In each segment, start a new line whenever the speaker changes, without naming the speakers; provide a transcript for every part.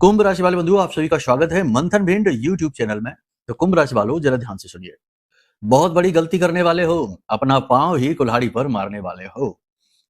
कुंभ राशि वाले बंधुओं, आप सभी का स्वागत है मंथन भिंड यूट्यूब चैनल में। तो कुंभ राशि वालों, जरा ध्यान से सुनिए। बहुत बड़ी गलती करने वाले हो, अपना पांव ही कुल्हाड़ी पर मारने वाले हो।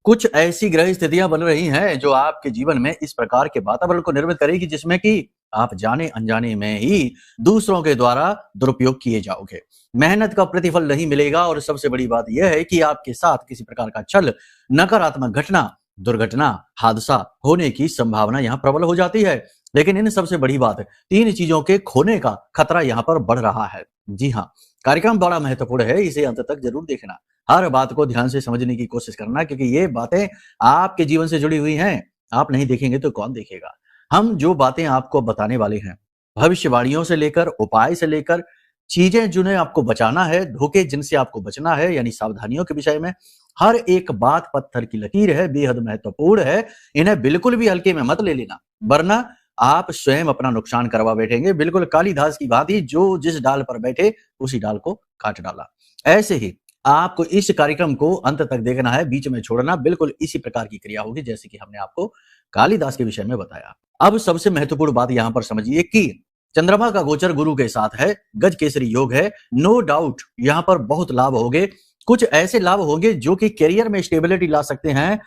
कुछ ऐसी ग्रह स्थितियां बन रही हैं जो आपके जीवन में इस प्रकार के वातावरण को निर्मित करेगी जिसमें कि आप जाने अनजाने में ही दूसरों के द्वारा दुरुपयोग किए जाओगे। मेहनत का प्रतिफल नहीं मिलेगा और सबसे बड़ी बात यह है कि आपके साथ किसी प्रकार का छल, नकारात्मक घटना, दुर्घटना, हादसा होने की संभावना यहाँ प्रबल हो जाती है। लेकिन इन सबसे बड़ी बात, तीन चीजों के खोने का खतरा यहाँ पर बढ़ रहा है। जी हाँ, कार्यक्रम बड़ा महत्वपूर्ण है, इसे अंत तक जरूर देखना। हर बात को ध्यान से समझने की कोशिश करना, क्योंकि ये बातें आपके जीवन से जुड़ी हुई हैं। आप नहीं देखेंगे तो कौन देखेगा। हम जो बातें आपको बताने वाले हैं, भविष्यवाणियों से लेकर उपाय से लेकर चीजें जिन्हें आपको बचाना है, धोखे जिनसे आपको बचना है, यानी सावधानियों के विषय में हर एक बात पत्थर की लकीर है, बेहद महत्वपूर्ण है। इन्हें बिल्कुल भी हल्के में मत ले लेना, वरना आप स्वयं अपना नुकसान करवा बैठेंगे। बिल्कुल कालिदास की भांति, जो जिस डाल पर बैठे उसी डाल को काट डाला। ऐसे ही आपको इस कार्यक्रम को अंत तक देखना है, बीच में छोड़ना। बिल्कुल इसी प्रकार की क्रिया होगी जैसे कि हमने आपको कालिदास के विषय में बताया। अब सबसे महत्वपूर्ण बात यहां पर समझिए कि चंद्रमा का गोचर गुरु के साथ है, गज केसरी योग है। नो डाउट यहां पर बहुत लाभ होंगे। कुछ ऐसे लाभ होंगे जो कि करियर में स्टेबिलिटी ला सकते हैं,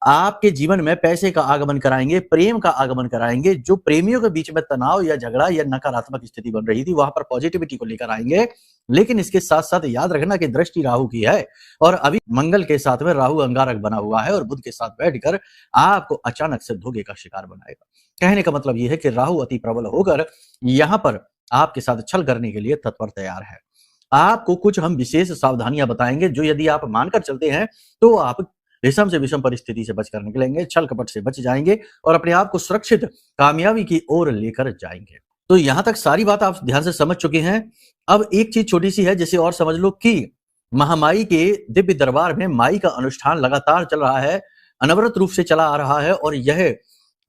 आपके जीवन में पैसे का आगमन कराएंगे, प्रेम का आगमन कराएंगे। जो प्रेमियों के बीच में तनाव या झगड़ा या नकारात्मक स्थिति बन रही थी, वहां पर पॉजिटिविटी को लेकर आएंगे। लेकिन इसके साथ साथ याद रखना कि दृष्टि राहु की है और अभी मंगल के साथ में राहु अंगारक बना हुआ है और बुध के साथ बैठकर आपको अचानक से धोखे का शिकार बनाएगा। कहने का मतलब यह है कि राहु अति प्रबल होकर यहां पर आपके साथ छल करने के लिए तत्पर तैयार है। आपको कुछ हम विशेष सावधानियां बताएंगे जो यदि आप मानकर चलते हैं तो आप विषम से विषम परिस्थिति से बचकर निकलेंगे, छल कपट से बच जाएंगे और अपने आप को सुरक्षित कामयाबी की ओर लेकर जाएंगे। तो यहां तक सारी बात आप ध्यान से समझ चुके हैं। अब एक चीज छोटी सी है, जिसे और समझ लो कि महामाई के दिव्य दरबार में माई का अनुष्ठान लगातार चल रहा है, अनवरत रूप से चला आ रहा है और यह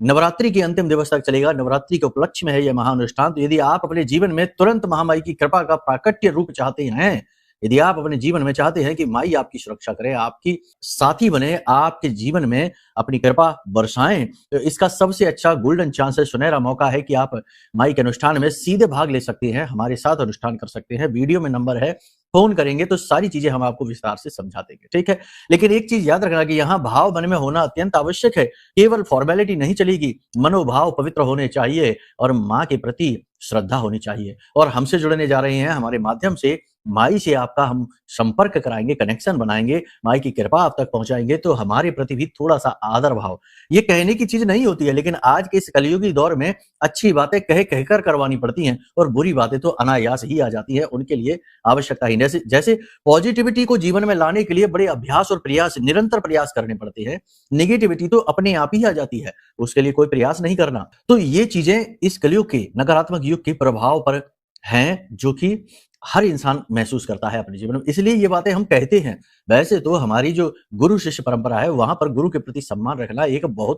नवरात्रि के अंतिम दिवस तक चलेगा। नवरात्रि के उपलक्ष्य में है यह महाअनुष्ठान। तो यदि आप अपने जीवन में तुरंत महामाई की कृपा का प्राकट्य रूप चाहते हैं, यदि आप अपने जीवन में चाहते हैं कि माई आपकी सुरक्षा करे, आपकी साथी बने, आपके जीवन में अपनी कृपा बरसाएं, तो इसका सबसे अच्छा गोल्डन चांस है, सुनहरा मौका है कि आप माई के अनुष्ठान में सीधे भाग ले सकते हैं, हमारे साथ अनुष्ठान कर सकते हैं। वीडियो में नंबर है, फोन करेंगे तो सारी चीजें हम आपको विस्तार से समझा देंगे, ठीक है। लेकिन एक चीज याद रखना कि यहाँ भाव मन में होना अत्यंत आवश्यक है। केवल फॉर्मेलिटी नहीं चलेगी, मनोभाव पवित्र होने चाहिए और माँ के प्रति श्रद्धा होनी चाहिए। और हमसे जुड़ने जा रहे हैं, हमारे माध्यम से माई से आपका हम संपर्क कराएंगे, कनेक्शन बनाएंगे, माई की कृपा आप तक पहुंचाएंगे, तो हमारे प्रति भी थोड़ा सा आदर भाव, ये कहने की चीज नहीं होती है, लेकिन आज के इस कलयुगी दौर में अच्छी बातें कह कहकर करवानी पड़ती हैं और बुरी बातें तो अनायास ही आ जाती है। उनके लिए आवश्यकता ही जैसे जैसे पॉजिटिविटी को जीवन में लाने के लिए बड़े अभ्यास और प्रयास, निरंतर प्रयास करने पड़ते हैं। नेगेटिविटी तो अपने आप ही आ जाती है, उसके लिए कोई प्रयास नहीं करना। तो ये चीजें इस कलयुग के, नकारात्मक युग के प्रभाव पर हैं, जो कि हर इंसान महसूस करता है अपने जीवन में, इसलिए ये बातें हम कहते हैं। वैसे तो हमारी जो गुरु शिष्य परंपरा है, वहां पर गुरु के प्रति सम्मान रखना एक बहुत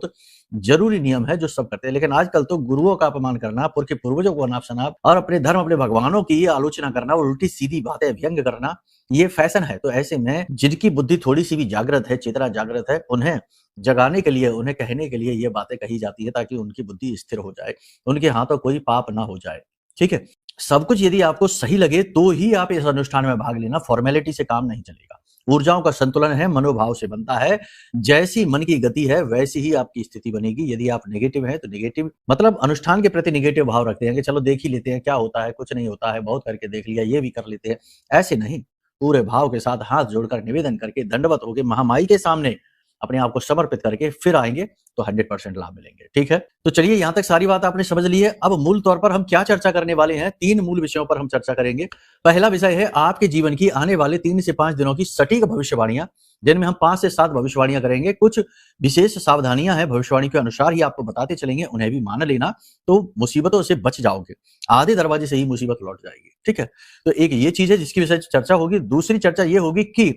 जरूरी नियम है जो सब करते हैं। लेकिन आजकल तो गुरुओं का अपमान करना, पुरखे पूर्वजों को अनाप शनाप और अपने धर्म, अपने भगवानों की आलोचना करना और उल्टी सीधी बातें व्यंग करना, ये फैशन है। तो ऐसे में जिनकी बुद्धि थोड़ी सी भी जागृत है, चेतना जागृत है, उन्हें जगाने के लिए, उन्हें कहने के लिए ये बातें कही जाती है ताकि उनकी बुद्धि स्थिर हो जाए, उनके हाथों कोई पाप ना हो जाए, ठीक है। सब कुछ यदि आपको सही लगे तो ही आप इस अनुष्ठान में भाग लेना, फॉर्मेलिटी से काम नहीं चलेगा। ऊर्जाओं का संतुलन है, मनोभाव से बनता है। जैसी मन की गति है वैसी ही आपकी स्थिति बनेगी। यदि आप नेगेटिव है तो नेगेटिव, मतलब अनुष्ठान के प्रति नेगेटिव भाव रखते हैं कि चलो देख ही लेते हैं क्या होता है, कुछ नहीं होता है, बहुत करके देख लिया, ये भी कर लेते हैं, ऐसे नहीं। पूरे भाव के साथ हाथ जोड़कर निवेदन करके दंडवत होकर महामाई के सामने अपने आप को समर्पित करके फिर आएंगे तो 100% लाभ मिलेंगे, ठीक है। तो चलिए, यहां तक सारी बात आपने समझ ली है। अब मूल तौर पर हम क्या चर्चा करने वाले हैं, 3 मूल विषयों पर हम चर्चा करेंगे। पहला विषय है आपके जीवन की आने वाले 3 से 5 दिनों की सटीक भविष्यवाणियां, जिनमें हम 5 से 7 भविष्यवाणियां करेंगे। कुछ विशेष सावधानियां हैं, भविष्यवाणी के अनुसार ही आपको बताते चलेंगे, उन्हें भी मान लेना तो मुसीबतों से बच जाओगे। आधे दरवाजे से ही मुसीबत लौट जाएगी, ठीक है। तो एक ये चीज है जिसकी विषय चर्चा होगी। दूसरी चर्चा ये होगी कि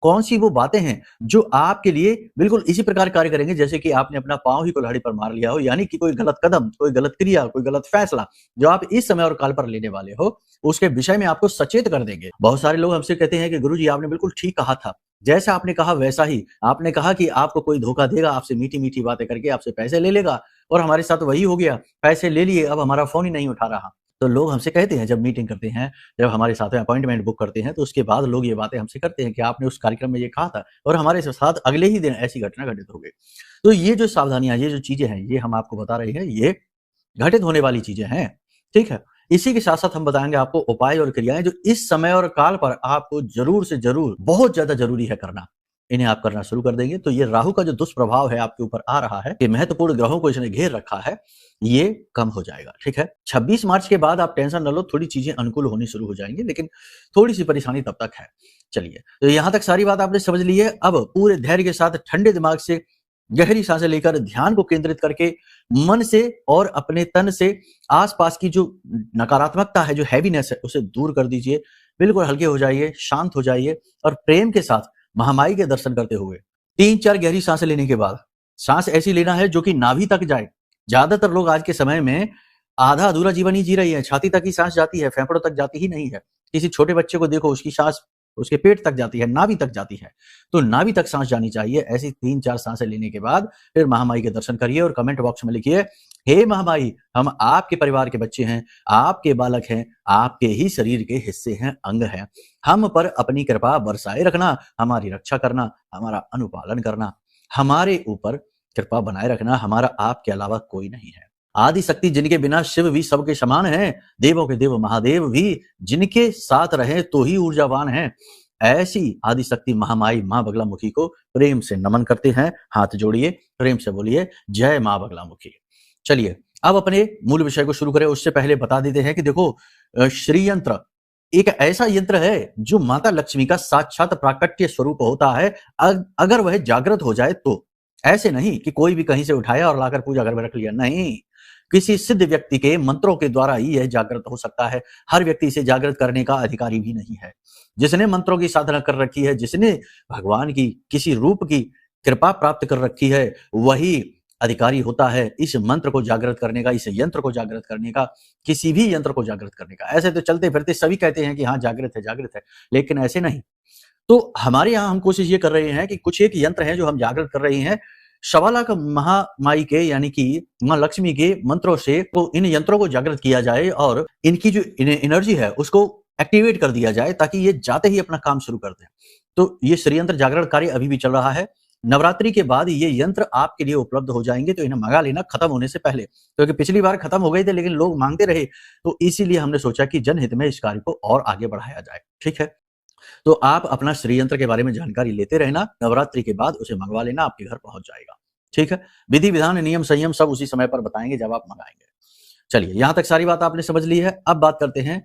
कौन सी वो बातें हैं जो आपके लिए बिल्कुल इसी प्रकार कार्य करेंगे जैसे कि आपने अपना पांव ही कुल्हाड़ी पर मार लिया हो, यानी कि कोई गलत कदम, कोई गलत क्रिया, कोई गलत फैसला जो आप इस समय और काल पर लेने वाले हो, उसके विषय में आपको सचेत कर देंगे। बहुत सारे लोग हमसे कहते हैं कि गुरुजी आपने बिल्कुल ठीक कहा था, जैसा आपने कहा वैसा ही। आपने कहा कि आपको कोई धोखा देगा, आपसे मीठी मीठी बातें करके आपसे पैसे ले लेगा, और हमारे साथ वही हो गया, पैसे ले लिए, अब हमारा फोन ही नहीं उठा रहा। तो लोग हमसे कहते हैं, जब मीटिंग करते हैं, जब हमारे साथ में अपॉइंटमेंट बुक करते हैं, तो उसके बाद लोग ये बातें हमसे करते हैं कि आपने उस कार्यक्रम में ये कहा था और हमारे साथ अगले ही दिन ऐसी घटना घटित हो गई। तो ये जो सावधानियां, ये जो चीजें हैं, ये हम आपको बता रहे हैं, ये घटित होने वाली चीजें हैं, ठीक है। इसी के साथ साथ हम बताएंगे आपको उपाय और क्रियाएं जो इस समय और काल पर आपको जरूर से जरूर बहुत ज्यादा जरूरी है करना। इन्हें आप करना शुरू कर देंगे तो ये राहु का जो दुष्प्रभाव है आपके ऊपर आ रहा है, कि महत्वपूर्ण ग्रहों को इसने घेर रखा है, ये कम हो जाएगा, ठीक है। 26 मार्च के बाद आप टेंशन न लो, थोड़ी चीजें अनुकूल होनी शुरू हो जाएंगी, लेकिन थोड़ी सी परेशानी तब तक है। चलिए, तो यहां तक सारी बात आपने समझ ली है। अब पूरे धैर्य के साथ ठंडे दिमाग से गहरी सांसें लेकर ध्यान को केंद्रित करके मन से और अपने तन से आसपास की जो नकारात्मकता है, जो हैवीनेस है, उसे दूर कर दीजिए। बिल्कुल हल्के हो जाइए, शांत हो जाइए और प्रेम के साथ महामाई के दर्शन करते हुए 3-4 गहरी सांसें लेने के बाद, सांस ऐसी लेना है जो कि नाभि तक जाए। ज्यादातर लोग आज के समय में आधा अधूरा जीवन ही जी रही है, छाती तक ही सांस जाती है, फेफड़ों तक जाती ही नहीं है। किसी छोटे बच्चे को देखो, उसकी सांस उसके पेट तक जाती है, नाभि तक जाती है। तो नाभि तक सांस जानी चाहिए। ऐसी 3-4 सांसें लेने के बाद फिर महामाई के दर्शन करिए और कमेंट बॉक्स में लिखिए, हे महामाई, हम आपके परिवार के बच्चे हैं, आपके बालक हैं, आपके ही शरीर के हिस्से हैं, अंग हैं। हम पर अपनी कृपा बरसाए रखना, हमारी रक्षा करना, हमारा अनुपालन करना, हमारे ऊपर कृपा बनाए रखना, हमारा आपके अलावा कोई नहीं है। आदि शक्ति जिनके बिना शिव भी सबके समान है, देवों के देव महादेव भी जिनके साथ रहे तो ही ऊर्जावान है। ऐसी आदि शक्ति महामाई मां बगलामुखी को प्रेम से नमन करते हैं। हाथ जोड़िए, प्रेम से बोलिए, जय मां बगलामुखी। चलिए, अब अपने मूल विषय को शुरू करें। उससे पहले बता देते हैं कि देखो, श्री यंत्र एक ऐसा यंत्र है जो माता लक्ष्मी का साक्षात प्राकट्य स्वरूप होता है, अगर वह जागृत हो जाए तो। ऐसे नहीं कि कोई भी कहीं से उठाया और लाकर पूजा घर में रख लिया, नहीं। किसी सिद्ध व्यक्ति के मंत्रों के द्वारा ही यह जागृत हो सकता है। हर व्यक्ति इसे जागृत करने का अधिकारी भी नहीं है। जिसने मंत्रों की साधना कर रखी है, जिसने भगवान की किसी रूप की कृपा प्राप्त कर रखी है, वही अधिकारी होता है इस मंत्र को जागृत करने का, इस यंत्र को जागृत करने का, किसी भी यंत्र को जागृत करने का। ऐसे तो चलते फिरते सभी कहते हैं कि हाँ जागृत है, लेकिन ऐसे नहीं। तो हमारे यहाँ हम कोशिश ये कर रहे हैं कि कुछ एक यंत्र हैं जो हम जागृत कर रहे हैं। 1.25 लाख महामाई के, यानी कि मां लक्ष्मी के मंत्रों से तो इन यंत्रों को जागृत किया जाए और इनकी जो एनर्जी है उसको एक्टिवेट कर दिया जाए, ताकि ये जाते ही अपना काम शुरू कर दें। तो ये श्री यंत्र जागरण कार्य अभी भी चल रहा है। नवरात्रि के बाद ये यंत्र आपके लिए उपलब्ध हो जाएंगे, तो इन्हें मंगा लेना खत्म होने से पहले, क्योंकि पिछली बार खत्म हो गए थे लेकिन लोग मांगते रहे, तो इसीलिए हमने सोचा कि जनहित में इस कार्य को और आगे बढ़ाया जाए, ठीक है। तो आप अपना श्री यंत्र के बारे में जानकारी लेते रहना, नवरात्रि के बाद उसे मंगवा लेना, आपके घर पहुंच जाएगा, ठीक है। विधि विधान नियम संयम सब उसी समय पर बताएंगे जब आप मंगाएंगे। चलिए, यहां तक सारी बात आपने समझ ली है। अब बात करते हैं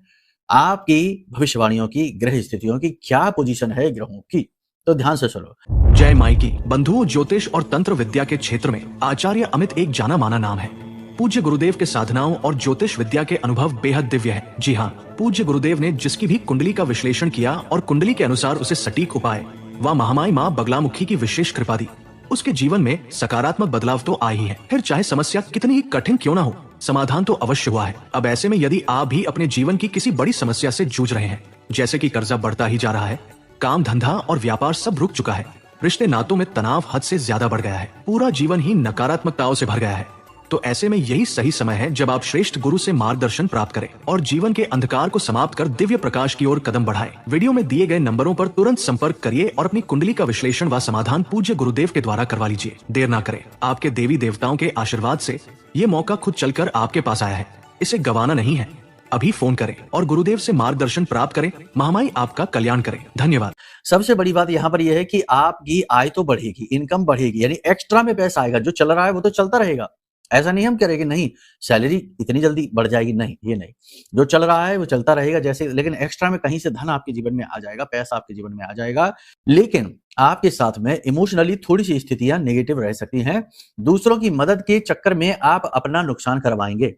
आपकी भविष्यवाणियों की, ग्रह स्थितियों की, क्या पोजीशन है ग्रहों की, तो ध्यान से सुनो।
जय माई की। बंधुओं, ज्योतिष और तंत्र विद्या के क्षेत्र में आचार्य अमित एक जाना माना नाम है। पूज्य गुरुदेव के साधनाओं और ज्योतिष विद्या के अनुभव बेहद दिव्य है। जी हाँ, पूज्य गुरुदेव ने जिसकी भी कुंडली का विश्लेषण किया और कुंडली के अनुसार उसे सटीक उपाय व महामाई मां बगलामुखी की विशेष कृपा दी, उसके जीवन में सकारात्मक बदलाव तो आए ही है। फिर चाहे समस्या कितनी ही कठिन क्यों ना हो, समाधान तो अवश्य हुआ है। अब ऐसे में यदि आप भी अपने जीवन की किसी बड़ी समस्या से जूझ रहे हैं, जैसे कि कर्जा बढ़ता ही जा रहा है, काम धंधा और व्यापार सब रुक चुका है, रिश्ते नातों में तनाव हद से ज्यादा बढ़ गया है, पूरा जीवन ही नकारात्मकताओं से भर गया है, तो ऐसे में यही सही समय है जब आप श्रेष्ठ गुरु से मार्गदर्शन प्राप्त करें और जीवन के अंधकार को समाप्त कर दिव्य प्रकाश की ओर कदम बढ़ाएं। वीडियो में दिए गए नंबरों पर तुरंत संपर्क करिए और अपनी कुंडली का विश्लेषण व समाधान पूज्य गुरुदेव के द्वारा करवा लीजिए। देर ना करें, आपके देवी देवताओं के आशीर्वाद से ये मौका खुद चलकर आपके पास आया है, इसे गंवाना नहीं है। अभी फोन करें और गुरुदेव से मार्गदर्शन प्राप्त करें। महामाई आपका कल्याण करें। धन्यवाद।
सबसे बड़ी बात यहाँ पर यह है कि आपकी आय तो बढ़ेगी, इनकम बढ़ेगी, यानी एक्स्ट्रा में पैसा आएगा। जो चल रहा है वो तो चलता रहेगा। ऐसा नहीं हम कह रहे कि नहीं सैलरी इतनी जल्दी बढ़ जाएगी, नहीं, ये नहीं। जो चल रहा है वो चलता रहेगा जैसे, लेकिन एक्स्ट्रा में कहीं से धन आपके जीवन में आ जाएगा, पैसा आपके जीवन में आ जाएगा। लेकिन आपके साथ में इमोशनली थोड़ी सी स्थितियां नेगेटिव रह सकती हैं। दूसरों की मदद के चक्कर में आप अपना नुकसान करवाएंगे,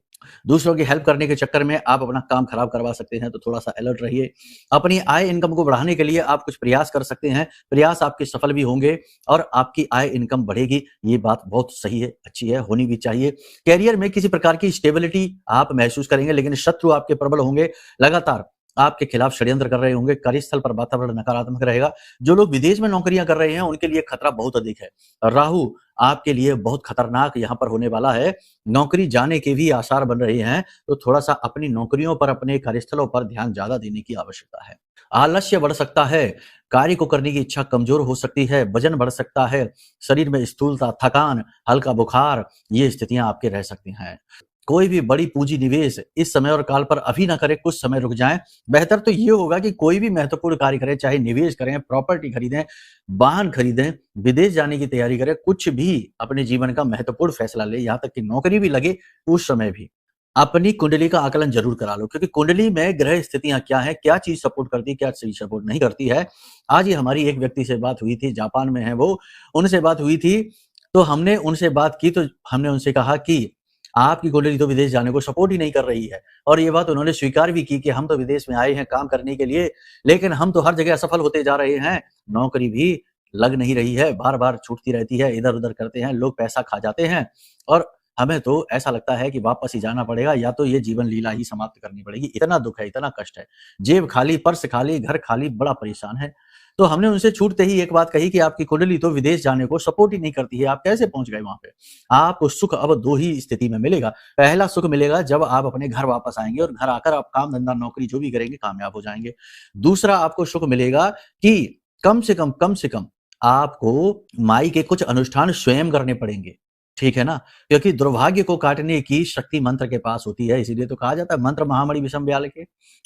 दूसरों की हेल्प करने के चक्कर में आप अपना काम खराब करवा सकते हैं, तो थोड़ा सा अलर्ट रहिए। अपनी आय इनकम को बढ़ाने के लिए आप कुछ प्रयास कर सकते हैं, प्रयास आपके सफल भी होंगे और आपकी आय इनकम बढ़ेगी। ये बात बहुत सही है, अच्छी है, होनी भी चाहिए। कैरियर में किसी प्रकार की स्टेबिलिटी आप महसूस करेंगे, लेकिन शत्रु आपके प्रबल होंगे, लगातार आपके खिलाफ षड्यंत्र कर रहे होंगे। कार्यस्थल पर वातावरण नकारात्मक रहेगा। जो लोग विदेश में नौकरियां कर रहे हैं उनके लिए खतरा बहुत अधिक है। राहु आपके लिए बहुत खतरनाक यहाँ पर होने वाला है। नौकरी जाने के भी आसार बन रहे हैं, तो थोड़ा-सा अपनी नौकरियों पर, अपने कार्यस्थलों पर ध्यान ज़्यादा देने की आवश्यकता है। आलस्य बढ़ सकता है, कार्य को करने की इच्छा कमज़ोर हो सकती है, वज़न बढ़ सकता है, शरीर में स्थूलता, थकान, हल्का बुखार, ये स्थितियाँ आपके रह सकती हैं। कोई भी बड़ी पूँजी निवेश इस समय और काल पर अभी ना करें, कुछ समय रुक जाएँ। बेहतर तो ये होगा कि कोई भी महत्वपूर्ण कार्य करें, चाहे निवेश करें, प्रॉपर्टी खरीदें, वाहन खरीदें, विदेश जाने की तैयारी करें, कुछ भी अपने जीवन का महत्वपूर्ण फैसला लें, यहाँ तक कि नौकरी भी लगे उस समय भी। अपनी कुंडली का आकलन ज़रूर करा लो, क्योंकि कुंडली में ग्रह स्थितियाँ क्या हैं, क्या चीज़ सपोर्ट करती है, क्या चीज़ सपोर्ट नहीं करती है। आज ही हमारी एक व्यक्ति से बात हुई थी, जापान में हैं वो, उनसे बात हुई थी, तो हमने उनसे बात की, तो हमने उनसे कहा कि आपकी कुंडली तो विदेश जाने को सपोर्ट ही नहीं कर रही है। और ये बात उन्होंने स्वीकार भी की कि हम तो विदेश में आए हैं काम करने के लिए, लेकिन हम तो हर जगह असफल होते जा रहे हैं, नौकरी भी लग नहीं रही है, बार-बार छूटती रहती है, इधर-उधर करते हैं, लोग पैसा खा जाते हैं और हमें तो ऐसा लगता है कि वापस ही जाना पड़ेगा, या तो ये जीवन लीला ही समाप्त करनी पड़ेगी। इतना दुःख है, इतना कष्ट है। जेब खाली, पर्स खाली, घर खाली, बड़ा परेशान है। तो हमने उनसे छूटते ही एक बात कही कि आपकी कुंडली तो विदेश जाने को सपोर्ट ही नहीं करती है, आप कैसे पहुँच गए वहाँ पे? आपको सुख अब 2 ही स्थिति में मिलेगा। पहला सुख मिलेगा जब आप अपने घर वापस आएँगे और घर आकर आप काम-धंधा, नौकरी जो भी करेंगे, कामयाब हो जाएँगे। दूसरा आपको सुख मिलेगा कि कम से कम आपको माई के कुछ अनुष्ठान स्वयं करने पड़ेंगे। ठीक है ना? क्योंकि दुर्भाग्य को काटने की शक्ति मंत्र के पास होती है, इसीलिए तो कहा जाता है मंत्र महामणि विषम व्याल के,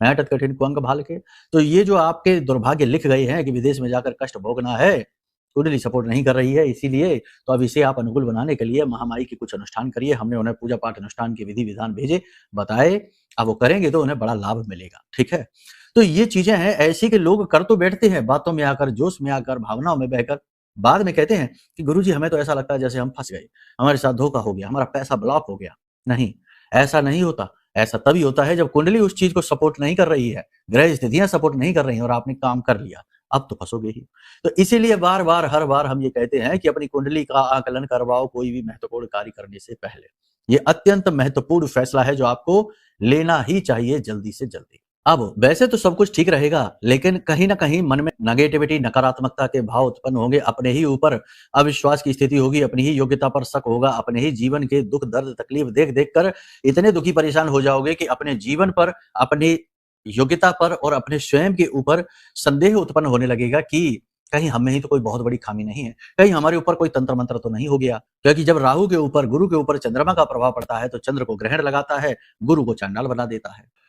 ऐंठत कठिन कुअंग भाल के। तो ये जो आपके दुर्भाग्य लिख गए हैं कि विदेश में जाकर कष्ट भोगना है, कुंडली सपोर्ट नहीं कर रही है, इसीलिए तो अब इसे आप अनुकूल बनाने के लिए महामाई के कुछ अनुष्ठान करिए। हमने उन्हें पूजा पाठ अनुष्ठान के विधि-विधान भेजे, बताए, अब वो करेंगे तो उन्हें बड़ा लाभ मिलेगा। ठीक है? तो ये चीज़ें हैं ऐसी कि लोग कर तो बैठते हैं, बातों में आकर, जोश में आकर, भावनाओं में बहकर, बाद में कहते हैं कि गुरुजी हमें तो ऐसा लगता है जैसे हम फँस गए, हमारे साथ धोखा हो गया, हमारा पैसा ब्लॉक हो गया। नहीं, ऐसा नहीं होता। ऐसा तभी होता है जब कुंडली उस चीज़ को सपोर्ट नहीं कर रही है, ग्रह स्थितियाँ सपोर्ट नहीं कर रही हैं और आपने काम कर लिया, अब तो फँसोगे ही। तो इसीलिए बार-बार, हर बार हम ये कहते हैं कि अपनी कुंडली का आकलन करवाओ कोई भी महत्वपूर्ण कार्य करने से पहले। ये अत्यंत महत्वपूर्ण फैसला है जो आपको लेना ही चाहिए जल्दी से जल्दी। अब वैसे तो सब कुछ ठीक रहेगा, लेकिन कहीं न कहीं मन में नेगेटिविटी, नकारात्मकता के भाव उत्पन्न होंगे, अपने ही ऊपर अविश्वास की स्थिति होगी, अपनी ही योग्यता पर शक होगा, अपने ही जीवन के दुःख, दर्द, तकलीफ देख-देख कर इतने दुखी परेशान हो जाओगे कि अपने जीवन पर, अपनी योग्यता पर और अपने स्वयं के ऊपर संदेह उत्पन्न होने लगेगा कि कहीं हम में ही तो कोई बहुत बड़ी खामी नहीं है, कहीं हमारे ऊपर कोई तंत्र-मंत्र तो नहीं हो गया। क्योंकि जब राहु के ऊपर, गुरु के ऊपर चंद्रमा का प्रभाव पड़ता है, तो चंद्र को ग्रहण लगाता है, गुरु को चांडाल बना देता है।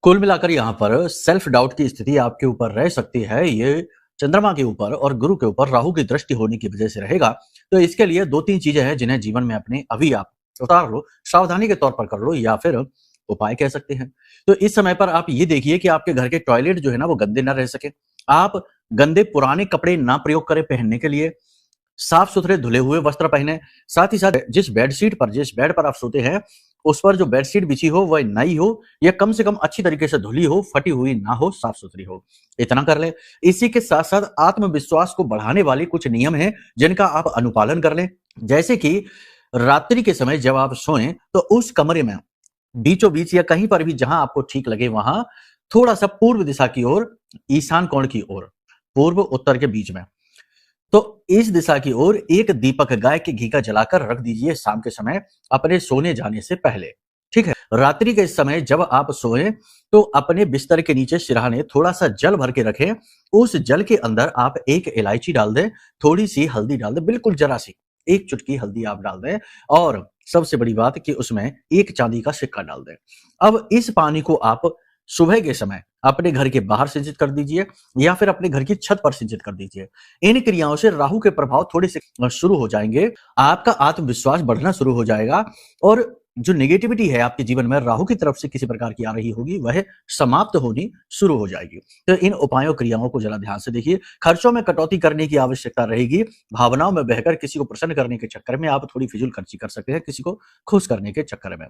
कुल मिलाकर यहाँ पर सेल्फ डाउट की स्थिति आपके ऊपर रह सकती है। ये चंद्रमा के ऊपर और गुरु के ऊपर राहु की दृष्टि होने की वजह से रहेगा। तो इसके लिए 2-3 चीजें हैं जिन्हें जीवन में अपने अभी आप उतार लो, सावधानी के तौर पर कर लो, या फिर उपाय कह सकते हैं। तो इस समय पर आप ये देखिए कि आपके घर के टॉयलेट जो है ना वो गंदे ना रह सके। आप गंदे पुराने कपड़े ना प्रयोग करें पहनने के लिए, साफ-सुथरे धुले हुए वस्त्र पहने। साथ ही साथ जिस बेड पर आप सोते हैं, उस पर जो बेडशीट बिछी हो वह नई हो, या कम से कम अच्छी तरीके से धुली हो, फटी हुई ना हो, साफ-सुथरी हो। इतना कर लें। इसी के साथ-साथ आत्मविश्वास को बढ़ाने वाले कुछ नियम हैं जिनका आप अनुपालन कर लें। जैसे कि रात्रि के समय जब आप सोएं तो उस कमरे में बीचों-बीच या कहीं पर भी जहां आपको ठीक लगे वहां थोड़ा-सा पूर्व दिशा की ओर, ईशान कोण की ओर, पूर्व उत्तर के बीच में, तो इस दिशा की ओर एक दीपक गाय के घी का जलाकर रख दीजिए शाम के समय अपने सोने जाने से पहले। ठीक है? रात्रि के समय जब आप सोएं तो अपने बिस्तर के नीचे सिरहाने थोड़ा सा जल भर के रखें। उस जल के अंदर आप एक इलायची डाल दें, थोड़ी सी हल्दी डाल दें, बिल्कुल जरा सी, एक चुटकी हल्दी आप डाल दें, और सबसे बड़ी बात कि उसमें एक चांदी का सिक्का डाल दें। अब इस पानी को आप सुबह के समय अपने घर के बाहर सिंचित कर दीजिए या फिर अपने घर की छत पर सिंचित कर दीजिए। इन क्रियाओं से राहु के प्रभाव थोड़े से शुरू हो जाएंगे, आपका आत्मविश्वास बढ़ना शुरू हो जाएगा, और जो नेगेटिविटी है आपके जीवन में राहु की तरफ से किसी प्रकार की आ रही होगी वह समाप्त होनी शुरू हो जाएगी। तो इन उपायों क्रियाओं को जरा ध्यान से देखिए। खर्चों में कटौती करने की आवश्यकता रहेगी। भावनाओं में बहकर किसी को प्रसन्न करने के चक्कर में आप थोड़ी फिजूल खर्ची कर सकते हैं, किसी को खुश करने के चक्कर में।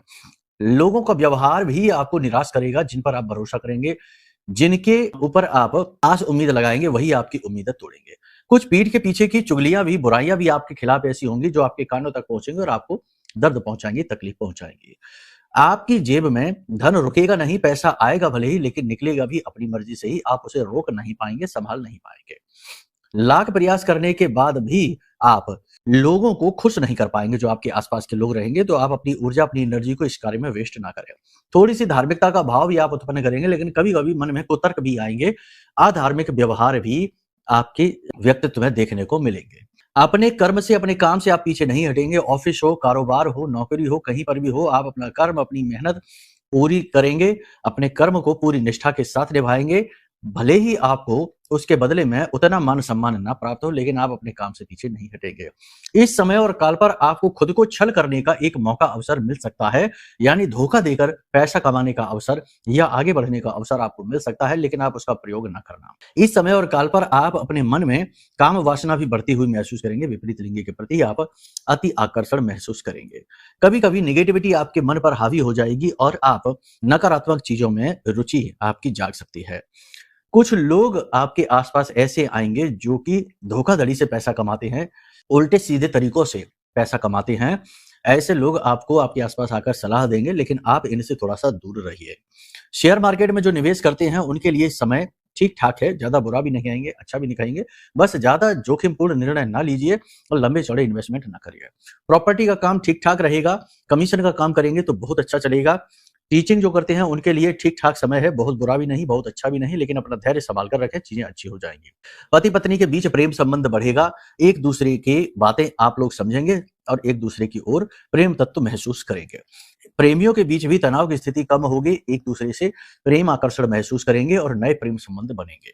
लोगों का व्यवहार भी आपको निराश करेगा, जिन पर आप भरोसा करेंगे, जिनके ऊपर आप आस उम्मीद लगाएंगे वही आपकी उम्मीदें तोड़ेंगे। कुछ पीठ के पीछे की चुगलियां भी, बुराइयां भी आपके खिलाफ ऐसी होंगी जो आपके कानों तक पहुंचेंगे और आपको दर्द पहुंचाएंगी, तकलीफ पहुंचाएंगी। आपकी जेब में धन रुकेगा नहीं, पैसा आएगा भले ही, लेकिन निकलेगा भी अपनी मर्जी से ही। आप उसे रोक नहीं पाएंगे, संभाल नहीं पाएंगे। लाख प्रयास करने के बाद भी आप लोगों को खुश नहीं कर पाएंगे। जो आपके आसपास के लोग रहेंगे, तो आप अपनी ऊर्जा, अपनी एनर्जी को इस कार्य में वेस्ट ना करें। थोड़ी सी धार्मिकता का भाव भी आप उत्पन्न करेंगे, लेकिन कभी कभी मन में कुतर्क भी आएंगे, अधार्मिक व्यवहार भी आपके व्यक्तित्व में देखने को मिलेंगे। अपने कर्म से, अपने काम से आप पीछे नहीं हटेंगे। ऑफिस हो, कारोबार हो, नौकरी हो, कहीं पर भी हो, आप अपना कर्म, अपनी मेहनत पूरी करेंगे, अपने कर्म को पूरी निष्ठा के साथ निभाएंगे। भले ही आपको उसके बदले में उतना मान सम्मान ना प्राप्त हो, लेकिन आप अपने काम से पीछे नहीं हटेंगे। इस समय और काल पर आपको खुद को छल करने का एक मौका, अवसर मिल सकता है, यानी धोखा देकर पैसा कमाने का अवसर या आगे बढ़ने का अवसर आपको मिल सकता है, लेकिन आप उसका प्रयोग ना करना। इस समय और काल पर आप अपने मन में काम वासना भी बढ़ती हुई महसूस करेंगे। विपरीत लिंग के प्रति आप अति आकर्षण महसूस करेंगे। कभी कभी निगेटिविटी आपके मन पर हावी हो जाएगी और आप नकारात्मक चीजों में रुचि आपकी जाग सकती है। कुछ लोग आपके आसपास ऐसे आएंगे जो कि धोखाधड़ी से पैसा कमाते हैं, उल्टे सीधे तरीकों से पैसा कमाते हैं। ऐसे लोग आपको आपके आसपास आकर सलाह देंगे, लेकिन आप इनसे थोड़ा सा दूर रहिए। शेयर मार्केट में जो निवेश करते हैं उनके लिए समय ठीक ठाक है, ज्यादा बुरा भी नहीं आएंगे, अच्छा भी नहीं कहेंगे। बस ज्यादा जोखिमपूर्ण निर्णय ना लीजिए और लंबे चौड़े इन्वेस्टमेंट ना करिए। प्रॉपर्टी का काम ठीक ठाक रहेगा। कमीशन का काम करेंगे तो बहुत अच्छा चलेगा। टीचिंग जो करते हैं उनके लिए ठीक ठाक समय है, बहुत बुरा भी नहीं, बहुत अच्छा भी नहीं, लेकिन अपना धैर्य संभाल कर रखें, चीजें अच्छी हो जाएंगी। पति पत्नी के बीच प्रेम संबंध बढ़ेगा। एक दूसरे की बातें आप लोग समझेंगे और एक दूसरे की ओर प्रेम तत्व महसूस करेंगे। प्रेमियों के बीच भी तनाव की स्थिति कम होगी, एक दूसरे से प्रेम आकर्षण महसूस करेंगे और नए प्रेम संबंध बनेंगे।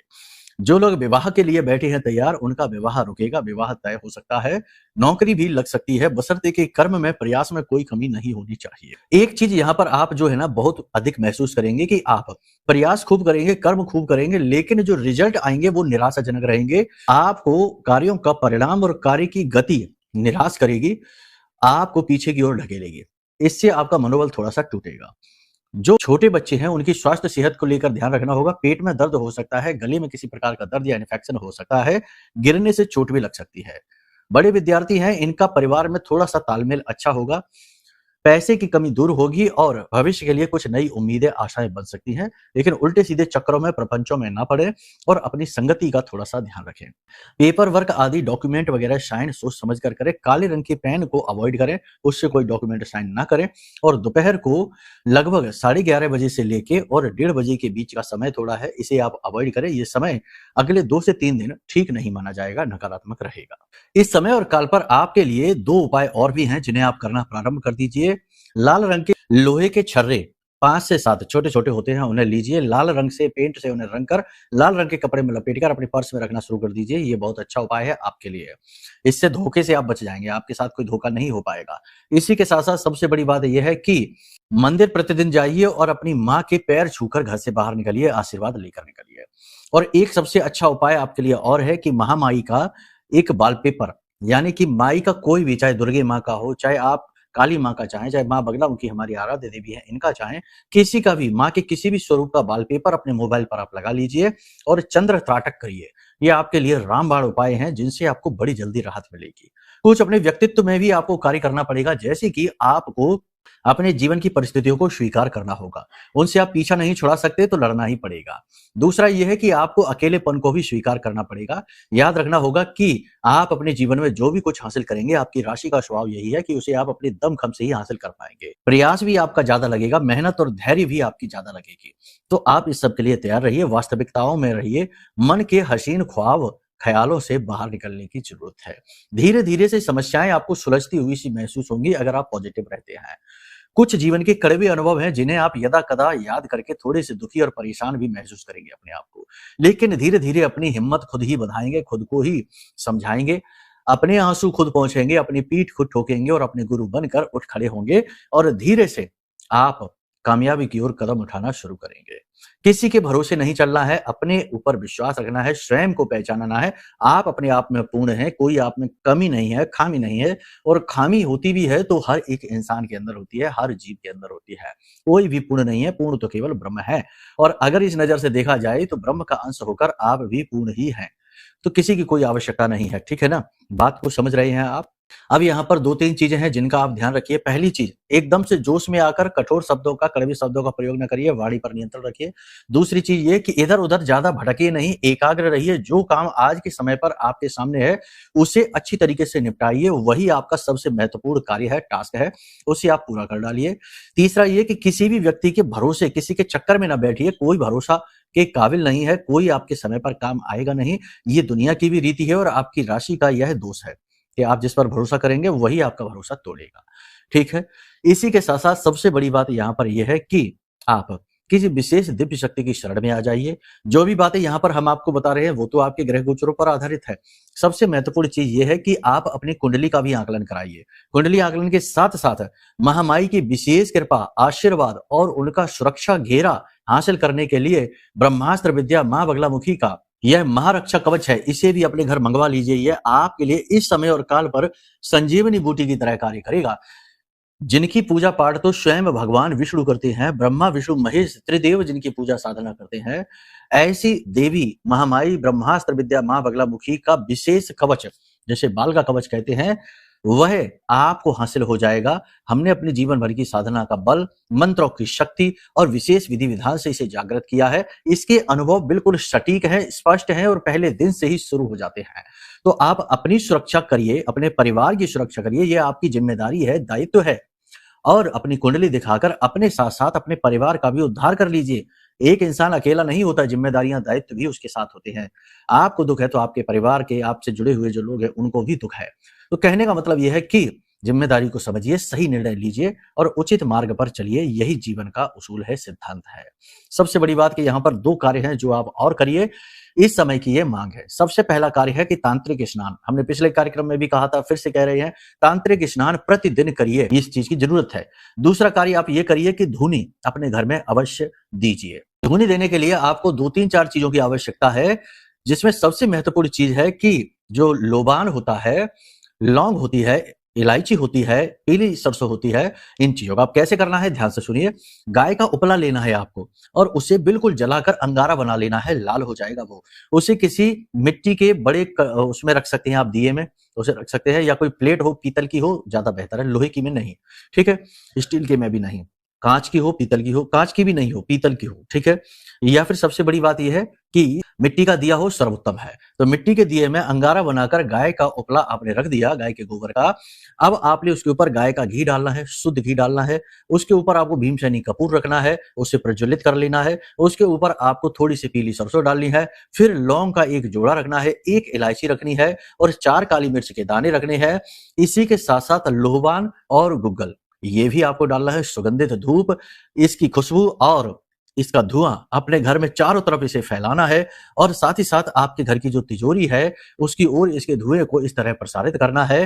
जो लोग विवाह के लिए बैठे हैं तैयार, उनका विवाह रुकेगा, विवाह तय हो सकता है। नौकरी भी लग सकती है, बशर्ते कि कर्म में, प्रयास में कोई कमी नहीं होनी चाहिए। एक चीज यहाँ पर आप जो है ना बहुत अधिक महसूस करेंगे कि आप प्रयास खूब करेंगे, कर्म खूब करेंगे, लेकिन जो रिजल्ट आएंगे वो निराशाजनक रहेंगे। आपको कार्यों का परिणाम और कार्य की गति निराश करेगी, आपको पीछे की ओर ढकेलेगी। इससे आपका मनोबल थोड़ा सा टूटेगा। जो छोटे बच्चे हैं उनकी स्वास्थ्य सेहत को लेकर ध्यान रखना होगा। पेट में दर्द हो सकता है, गले में किसी प्रकार का दर्द या इन्फेक्शन हो सकता है, गिरने से चोट भी लग सकती है। बड़े विद्यार्थी हैं, इनका परिवार में थोड़ा सा तालमेल अच्छा होगा। पैसे की कमी दूर होगी और भविष्य के लिए कुछ नई उम्मीदें, आशाएं बन सकती हैं, लेकिन उल्टे सीधे चक्करों में, प्रपंचों में ना पड़े और अपनी संगति का थोड़ा सा ध्यान रखें। पेपर वर्क आदि डॉक्यूमेंट वगैरह साइन सोच समझ कर करें। काले रंग के पेन को अवॉइड करें, उससे कोई डॉक्यूमेंट साइन ना करें। और दोपहर को लगभग 11:30 बजे से लेके और 1:30 बजे के बीच का समय थोड़ा है, इसे आप अवॉइड करें। ये समय अगले 2 से 3 दिन ठीक नहीं माना जाएगा, नकारात्मक रहेगा। इस समय और काल पर आपके लिए 2 उपाय और भी हैं जिन्हें आप करना प्रारंभ कर दीजिए। लाल रंग के लोहे के छर्रे 5 से 7 छोटे-छोटे होते हैं, उन्हें लीजिए। लाल रंग से पेंट से उन्हें रंग कर लाल रंग के कपड़े में लपेटकर अपने पर्स में रखना शुरू कर दीजिए। ये बहुत अच्छा उपाय है आपके लिए। इससे धोखे से आप बच जाएंगे, आपके साथ कोई धोखा नहीं हो पाएगा। इसी के साथ-साथ सबसे बड़ी बात यह है कि मंदिर प्रतिदिन जाइए और अपनी माँ के पैर छूकर घर से बाहर निकलिए, आशीर्वाद लेकर निकलिए। और एक सबसे अच्छा उपाय आपके लिए और है कि महामाई का एक वॉलपेपर, यानी कि माई का कोई भी, चाहे दुर्गे माँ का हो, चाहे आप काली माँ का चाहें, चाहे माँ बगलामुखी हमारी आराध्य देवी है, इनका चाहें, किसी का भी, माँ के किसी भी स्वरूप का वॉलपेपर अपने मोबाइल पर आप लगा लीजिए और चंद्र त्राटक करिए। ये आपके लिए रामबाण उपाय हैं जिनसे आपको बड़ी जल्दी राहत मिलेगी। कुछ अपने व्यक्तित्व में भी आपको कार्य करना पड़ेगा, जैसे कि आपको अपने जीवन की परिस्थितियों को स्वीकार करना होगा। उनसे आप पीछा नहीं छुड़ा सकते, तो लड़ना ही पड़ेगा। दूसरा यह है कि आपको अकेलेपन को भी स्वीकार करना पड़ेगा। याद रखना होगा कि आप अपने जीवन में जो भी कुछ हासिल करेंगे, आपकी राशि का स्वभाव यही है कि उसे आप अपने दमखम से ही हासिल कर पाएंगे। प्रयास भी आपका ज्यादा लगेगा, मेहनत और धैर्य भी आपकी ज्यादा लगेगी। तो आप इस सब के लिए तैयार रहिए, वास्तविकताओं में रहिए। मन के हसीन ख्वाब, ख्यालों से बाहर निकलने की जरूरत है। धीरे धीरे से समस्याएं आपको सुलझती हुई सी महसूस होंगी अगर आप पॉजिटिव रहते हैं। कुछ जीवन के कड़वे अनुभव हैं जिन्हें आप यदा कदा याद करके थोड़े से दुखी और परेशान भी महसूस करेंगे अपने आप को, लेकिन धीरे धीरे अपनी हिम्मत खुद ही बढ़ाएंगे, खुद को ही समझाएंगे, अपने आंसू खुद पहुंचेंगे, अपनी पीठ खुद ठोकेंगे और अपने गुरु बनकर उठ खड़े होंगे और धीरे से आप कामयाबी की ओर कदम उठाना शुरू करेंगे। किसी के भरोसे नहीं चलना है, अपने ऊपर विश्वास रखना है, स्वयं को पहचानना है। आप अपने आप में पूर्ण हैं, कोई आप में कमी नहीं है, खामी नहीं है। और खामी होती भी है तो हर एक इंसान के अंदर होती है, हर जीव के अंदर होती है। कोई भी पूर्ण नहीं है, पूर्ण तो केवल ब्रह्म है। और अगर इस नजर से देखा जाए तो ब्रह्म का अंश होकर आप भी पूर्ण ही हैं, तो किसी की कोई आवश्यकता नहीं है। ठीक है ना? बात को समझ रहे हैं आप? अब यहाँ पर 2-3 चीजें हैं जिनका आप ध्यान रखिए। पहली चीज, एकदम से जोश में आकर कठोर शब्दों का, कड़वे शब्दों का प्रयोग न करिए, वाणी पर नियंत्रण रखिए। दूसरी चीज ये कि इधर-उधर ज्यादा भटकिए नहीं, एकाग्र रहिए। जो काम आज के समय पर आपके सामने है, उसे अच्छी तरीके से निपटाइए। वही आपका सबसे महत्वपूर्ण कार्य है, टास्क है, उसे आप पूरा कर डालिए। तीसरा ये कि किसी भी व्यक्ति के भरोसे, किसी के चक्कर में ना बैठिए। कोई भरोसा के काबिल नहीं है, कोई आपके समय पर काम आएगा नहीं। ये दुनिया की भी रीति है और आपकी राशि का यह दोष है कि आप जिस पर भरोसा करेंगे वही आपका भरोसा तोड़ेगा। ठीक है? इसी के साथ-साथ सबसे बड़ी बात यहाँ पर ये है कि आप किसी विशेष दिव्य शक्ति की शरण में आ जाइए। जो भी बातें यहाँ पर हम आपको बता रहे हैं वो तो आपके ग्रह गोचरों पर आधारित है। सबसे महत्वपूर्ण चीज़ ये है कि आप अपनी कुंडली का भी आकलन कराइए। कुंडली आकलन के साथ-साथ महामाई की विशेष कृपा, आशीर्वाद और उनका सुरक्षा घेरा हासिल करने के लिए ब्रह्मास्त्र विद्या माँ बगलामुखी का यह महारक्षा कवच है, इसे भी अपने घर मंगवा लीजिए। यह आपके लिए इस समय और काल पर संजीवनी बूटी की तरह कार्य करेगा। जिनकी पूजा पाठ तो स्वयं भगवान विष्णु करते हैं, ब्रह्मा विष्णु महेश त्रिदेव जिनकी पूजा साधना करते हैं, ऐसी देवी महामाई ब्रह्मास्त्र विद्या माँ बगलामुखी का विशेष कवच, जैसे बाल का कवच कहते हैं, वह आपको हासिल हो जाएगा। हमने अपने जीवन भर की साधना का बल, मंत्रों की शक्ति और विशेष विधि विधान से इसे जागृत किया है। इसके अनुभव बिल्कुल सटीक हैं, स्पष्ट हैं और पहले दिन से ही शुरू हो जाते हैं। तो आप अपनी सुरक्षा करिए, अपने परिवार की सुरक्षा करिए, यह आपकी जिम्मेदारी है, दायित्व है। और अपनी कुंडली दिखाकर अपने साथ-साथ अपने परिवार का भी उद्धार कर लीजिए। एक इंसान अकेला नहीं होता, जिम्मेदारियां, दायित्व भी उसके साथ होते हैं। आपको दुःख है तो आपके परिवार के, आपसे जुड़े हुए जो लोग हैं उनको भी दुःख है। तो कहने का मतलब यह है कि जिम्मेदारी को समझिए, सही निर्णय लीजिए और उचित मार्ग पर चलिए। यही जीवन का उसूल है, सिद्धांत है। सबसे बड़ी बात कि यहाँ पर 2 कार्य हैं जो आप और करिए, इस समय की ये मांग है। सबसे पहला कार्य है कि तांत्रिक स्नान, हमने पिछले कार्यक्रम में भी कहा था, फिर से कह रहे हैं, तांत्रिक स्नान प्रतिदिन करिए, इस चीज की जरूरत है। दूसरा कार्य आप ये करिए कि धूनी अपने घर में अवश्य दीजिए। धूनी देने के लिए आपको 2-3-4 चीजों की आवश्यकता है, जिसमें सबसे महत्वपूर्ण चीज है कि जो लोबान होता है, लौंग होती है, इलायची होती है, पीली सरसों होती है, इन चीजों का आप कैसे करना है ध्यान से सुनिए। गाय का उपला लेना है आपको और उसे बिल्कुल जलाकर अंगारा बना लेना है, लाल हो जाएगा वो। उसे किसी मिट्टी के बड़े उसमें रख सकते हैं आप, दिए में उसे रख सकते हैं, या कोई प्लेट हो, पीतल की हो ज्यादा बेहतर है, लोहे की में नहीं, ठीक है, स्टील के में भी नहीं, कांच की हो, पीतल की हो, कांच की भी नहीं हो, पीतल की हो, ठीक है। या फिर सबसे बड़ी बात यह है कि मिट्टी का दिया हो, सर्वोत्तम है। तो मिट्टी के दिए में अंगारा बनाकर गाय का उपला आपने रख दिया, गाय के गोबर का। अब आपने उसके ऊपर गाय का घी डालना है, शुद्ध घी डालना है। उसके ऊपर आपको भीमसेनी कपूर रखना है, उसे प्रज्वलित कर लेना है। उसके ऊपर आपको थोड़ी सी पीली सरसों डालनी है, फिर लौंग का एक जोड़ा रखना है, 1 इलायची रखनी है और 4 काली मिर्च के दाने रखने हैं। इसी के साथ साथ लोहबान और गुग्गल, ये भी आपको डालना है। सुगंधित धूप, इसकी खुशबू और इसका धुआं अपने घर में चारों तरफ इसे फैलाना है और साथ ही साथ आपके घर की जो तिजोरी है उसकी ओर इसके धुएं को इस तरह प्रसारित करना है।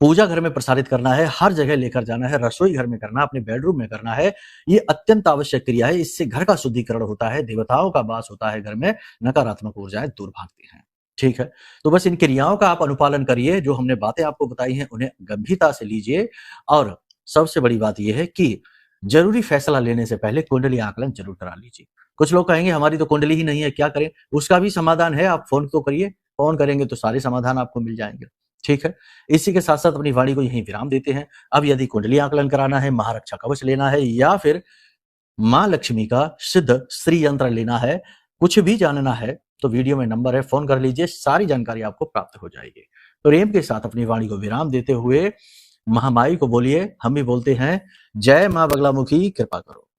पूजा घर में प्रसारित करना है, हर जगह लेकर जाना है, रसोई घर में करना, अपने बेडरूम में करना है। ये अत्यंत आवश्यक क्रिया है। इससे घर का शुद्धिकरण होता है, देवताओं का वास होता है घर में, नकारात्मक ऊर्जाएं दूर भागती हैं। ठीक है, तो बस इन क्रियाओं का आप अनुपालन करिए। जो हमने बातें आपको बताई हैं उन्हें गंभीरता से लीजिए और सबसे बड़ी बात यह है कि जरूरी फैसला लेने से पहले कुंडली आकलन जरूर करा लीजिए। कुछ लोग कहेंगे हमारी तो कुंडली ही नहीं है, क्या करें? उसका भी समाधान है, आप फोन तो करिए, फोन करेंगे तो सारे समाधान आपको मिल जाएंगे। ठीक है, इसी के साथ साथ अपनी वाणी को यहीं विराम देते हैं। अब यदि कुंडली आकलन कराना है, महारक्षा कवच लेना है या फिर माँ लक्ष्मी का सिद्ध श्री यंत्र लेना है, कुछ भी जानना है तो वीडियो में नंबर है, फोन कर लीजिए, सारी जानकारी आपको प्राप्त हो जाएगी। तो प्रेम के साथ अपनी वाणी को विराम देते हुए महामाई को बोलिए, हम भी बोलते हैं, जय माँ बगलामुखी, कृपा करो।